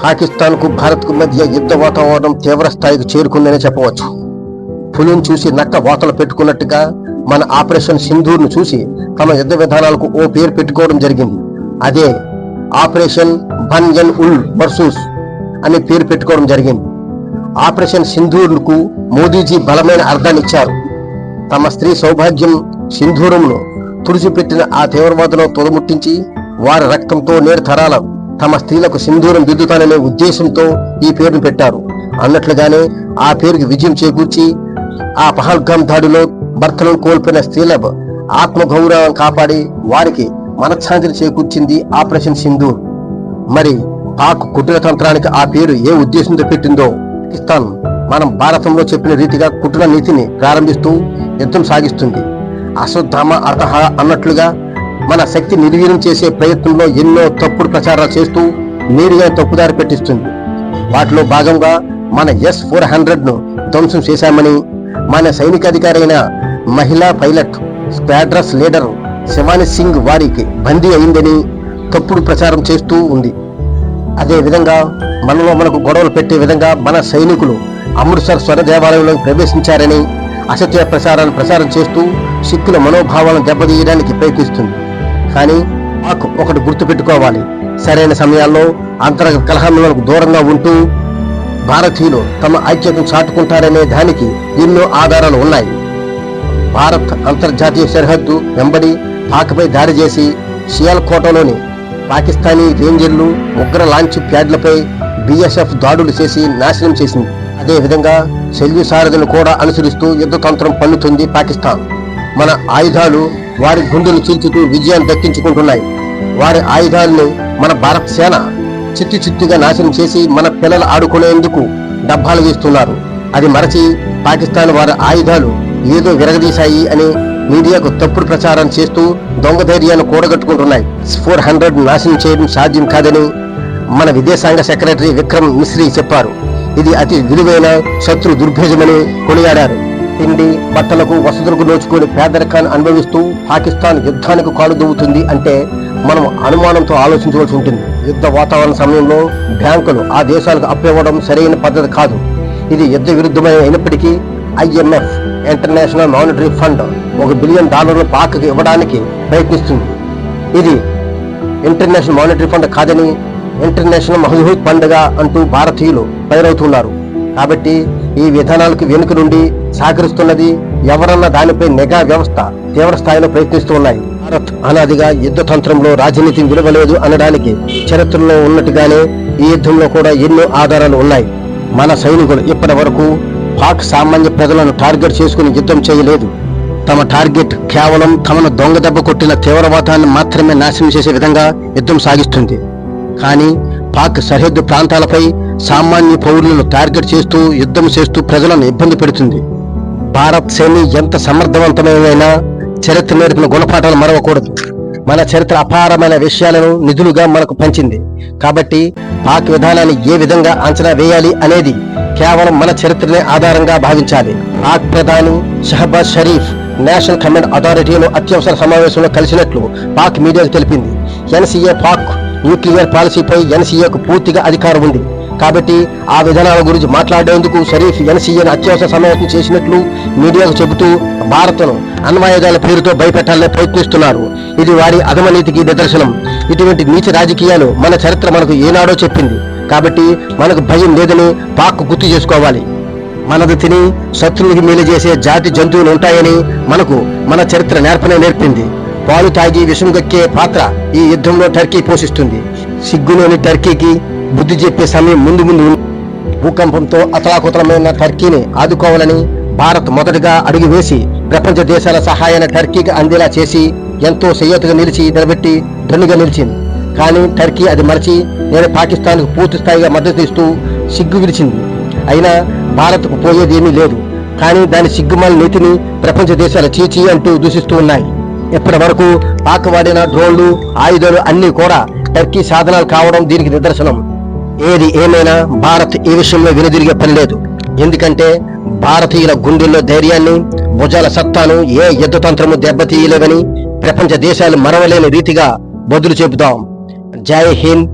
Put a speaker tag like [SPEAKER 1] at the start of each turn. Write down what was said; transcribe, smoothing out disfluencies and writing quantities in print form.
[SPEAKER 1] పాకిస్తాన్కు భారత్కు మధ్య యుద్ధ వాతావరణం తీవ్ర స్థాయికి చేరుకుందని చెప్పవచ్చు. పులిని చూసి నక్క వాతలు పెట్టుకున్నట్టుగా మన ఆపరేషన్ సింధూర్ను చూసి తమ యుద్ధ విధానాలకు ఓ పేరు పెట్టుకోవడం జరిగింది. అదే ఆపరేషన్ బన్ ఉల్ వర్సూస్ అనే పేరు పెట్టుకోవడం జరిగింది. ఆపరేషన్ సింధూర్కు మోదీజీ బలమైన అర్థాన్ని ఇచ్చారు. తమ స్త్రీ సౌభాగ్యం సింధూరమును తుడిచిపెట్టిన ఆ తీవ్రవాదులను తొదముట్టించి వారి రక్తంతో నేడు తరాల తమ స్త్రీలకు సింధూరం దిద్దుతాననే ఉద్దేశంతో ఈ పేరును పెట్టారు. అన్నట్లుగానే ఆ పేరుకి విజయం చేకూర్చి ఆ పహల్గామ్ దాడిలో భర్తలను కోల్పోయిన స్త్రీల ఆత్మగౌరవం కాపాడి వారికి మనశ్శాంతిని చేకూర్చింది ఆపరేషన్ సింధూర్. మరి పాక్ కుట్ర తంత్రానికి ఆ పేరు ఏ ఉద్దేశంతో పెట్టిందో పాకిస్తాన్ మనం భారతంలో చెప్పిన రీతిగా కుట్ర నీతిని ప్రారంభిస్తూ యుద్ధం సాగిస్తుంది. అశ్వత్థామ అతహ అన్నట్లుగా మన శక్తి నిర్వీర్యం చేసే ప్రయత్నంలో ఎన్నో తప్పుడు ప్రచారాలు చేస్తూ నేరుగా తప్పుదారి పెట్టిస్తుంది. వాటిలో భాగంగా మన S-400ను ధ్వంసం చేశామని, మన సైనికాధికారి అయిన మహిళా పైలట్ స్క్వాడ్రస్ లీడర్ శివాని సింగ్ వారికి బందీ అయిందని తప్పుడు ప్రచారం చేస్తూ ఉంది. అదే విధంగా మనలో మనకు గొడవలు పెట్టే విధంగా మన సైనికులు అమృత్సర్ స్వర దేవాలయంలోకి ప్రవేశించారని అసత్య ప్రచారాన్ని ప్రచారం చేస్తూ సిక్కుల మనోభావాలను దెబ్బతీయడానికి ప్రయత్నిస్తుంది. కానీ పాక్ ఒకటి గుర్తుపెట్టుకోవాలి, సరైన సమయాల్లో అంతర్గత కలహాలకు దూరంగా ఉంటూ భారతీయులు తమ ఐక్యతను చాటుకుంటారనే దానికి ఎన్నో ఆధారాలు ఉన్నాయి. భారత్ అంతర్జాతీయ సరిహద్దు వెంబడి పాక్పై దాడి చేసి సియాల్కోటలోని పాకిస్తానీ రేంజర్లు ఉగ్ర లాంచ్ ప్యాడ్లపై BSF దాడులు చేసి నాశనం చేసింది. అదే విధంగా శల్య సారథులను కూడా అనుసరిస్తూ యుద్ధ తంత్రం పన్నుతుంది పాకిస్తాన్. మన ఆయుధాలు వారి గుండెలు చీల్చుతూ విజయాన్ని దక్కించుకుంటున్నాయి. వారి ఆయుధాలను మన భారత సేన చిత్తుగా నాశనం చేసి మన పిల్లలు ఆడుకునేందుకు డబ్బాలు వేస్తున్నారు. అది మరచి పాకిస్తాన్ వారి ఆయుధాలు ఏదో విరగదీశాయి అని మీడియాకు తప్పుడు ప్రచారం చేస్తూ దొంగ ధైర్యాన్ని కూడగట్టుకుంటున్నాయి. S-400 నాశనం చేయడం సాధ్యం కాదని మన విదేశాంగ సెక్రటరీ విక్రమ్ మిశ్రీ చెప్పారు. ఇది అతి విలువైన శత్రు దుర్భేజమని కొనియాడారు. తిండి బట్టలకు వసతులకు నోచుకొని పేదరికాన్ని అనుభవిస్తూ పాకిస్తాన్ యుద్ధానికి కాలు దువ్వుతుంది అంటే మనం అనుమానంతో ఆలోచించవలసి ఉంటుంది. యుద్ధ వాతావరణ సమయంలో బ్యాంకులు ఆ దేశాలకు అప్పివ్వడం సరైన పద్ధతి కాదు. ఇది యుద్ధ విరుద్ధమైన అయినప్పటికీ IMF international monetary fund $1 billion పాక్కి ఇవ్వడానికి ప్రయత్నిస్తుంది. ఇది ఇంటర్నేషనల్ మానిటరీ ఫండ్ కాదని ఇంటర్నేషనల్ మహదూద్ పండుగ అంటూ భారతీయులు పైరవుతున్నారు. కాబట్టి ఈ విధానాలకు వెనుక నుండి సహకరిస్తున్నది ఎవరన్న దానిపై నిఘా వ్యవస్థ తీవ్ర స్థాయిలో ప్రయత్నిస్తూ ఉన్నాయి. భారత్ అనాదిగా యుద్ధ తంత్రంలో రాజనీతి విలువలేదు అనడానికి చరిత్రలో ఉన్నట్టుగానే ఈ యుద్ధంలో కూడా ఎన్నో ఆధారాలు ఉన్నాయి. మన సైనికులు ఇప్పటి వరకు పాక్ సామాన్య ప్రజలను టార్గెట్ చేసుకుని యుద్ధం చేయలేదు. తమ టార్గెట్ కేవలం తమను దొంగ దెబ్బ కొట్టిన తీవ్రవాదాన్ని మాత్రమే నాశనం చేసే విధంగా యుద్ధం సాగిస్తుంది. కానీ పాక్ సరిహద్దు ప్రాంతాలపై సామాన్య పౌరులను టార్గెట్ చేస్తూ యుద్ధం చేస్తూ ప్రజలను ఇబ్బంది పెడుతుంది. భారత్ సైన్యం ఎంత సమర్థవంతమైన చరిత్ర నేర్పిన గుణపాఠాలు మరవకూడదు. మన చరిత్ర అపారమైన విషయాలను నిధులుగా మనకు పంచింది. కాబట్టి పాక్ విధానాన్ని ఏ విధంగా అంచనా వేయాలి అనేది కేవలం మన చరిత్రనే ఆధారంగా భావించాలి. పాక్ ప్రధాని షహబాజ్ షరీఫ్ నేషనల్ కమాండ్ అథారిటీను అత్యవసర సమావేశంలో కలిసినట్లు పాక్ మీడియాకు తెలిపింది. NCA పాక్ న్యూక్లియర్ పాలసీపై NCAకు పూర్తిగా అధికారం ఉంది. కాబట్టి ఆ విధానాల గురించి మాట్లాడేందుకు షరీఫ్ NCAను అత్యవసర సమావేశం చేసినట్లు మీడియాకు చెబుతూ భారత్ను అణ్వాయుధాల పేరుతో భయపెట్టాలని ప్రయత్నిస్తున్నారు. ఇది వారి అధమనీతికి నిదర్శనం. ఇటువంటి నీచ రాజకీయాలు మన చరిత్ర మనకు ఏనాడో చెప్పింది. కాబట్టి మనకు భయం లేదని పాక్ గుర్తు చేసుకోవాలి. మనది తిని శత్రువుకి మేలు చేసే జాతి జంతువులు ఉంటాయని మనకు మన చరిత్ర నేర్పింది. పాలు తాగి విషం గక్కే పాత్ర ఈ యుద్ధంలో టర్కీ పోషిస్తుంది. సిగ్గులోని టర్కీకి బుద్ధి చెప్పే సమయం ముందు భూకంపంతో అతలాకుతలమైన టర్కీని ఆదుకోవాలని భారత్ మొదటగా అడుగు వేసి ప్రపంచ దేశాల సహాయాన్ని టర్కీకి అందేలా చేసి ఎంతో సయ్యతుగా నిలబెట్టి ధనుగా నిలిచింది. కానీ టర్కీ అది మరచి నేడు పాకిస్తాన్కు పూర్తి స్థాయిగా మద్దతు ఇస్తూ సిగ్గు విడిచింది. అయినా భారత్కు పోయేది ఏమీ లేదు. కానీ దాని సిగ్గుమాల నీతిని ప్రపంచ దేశాలు చీచీ అంటూ దూషిస్తూ ఉన్నాయి. ఇప్పటి వరకు పాక్ వాడిన డ్రోన్లు ఆయుధాలు అన్ని కూడా టర్కీ సాధనాలు కావడం దీనికి నిదర్శనం. ఏది ఏమైనా భారత్ ఈ విషయంలో వెనుదిరిగే పని లేదు. ఎందుకంటే భారతీయుల గుండెల్లో ధైర్యాన్ని భుజాల సత్తాను ఏ యుద్ధ తంత్రము దెబ్బతీయలేవని ప్రపంచ దేశాలు మరవలేని రీతిగా బదులు చెబుతాం. జై హింద్.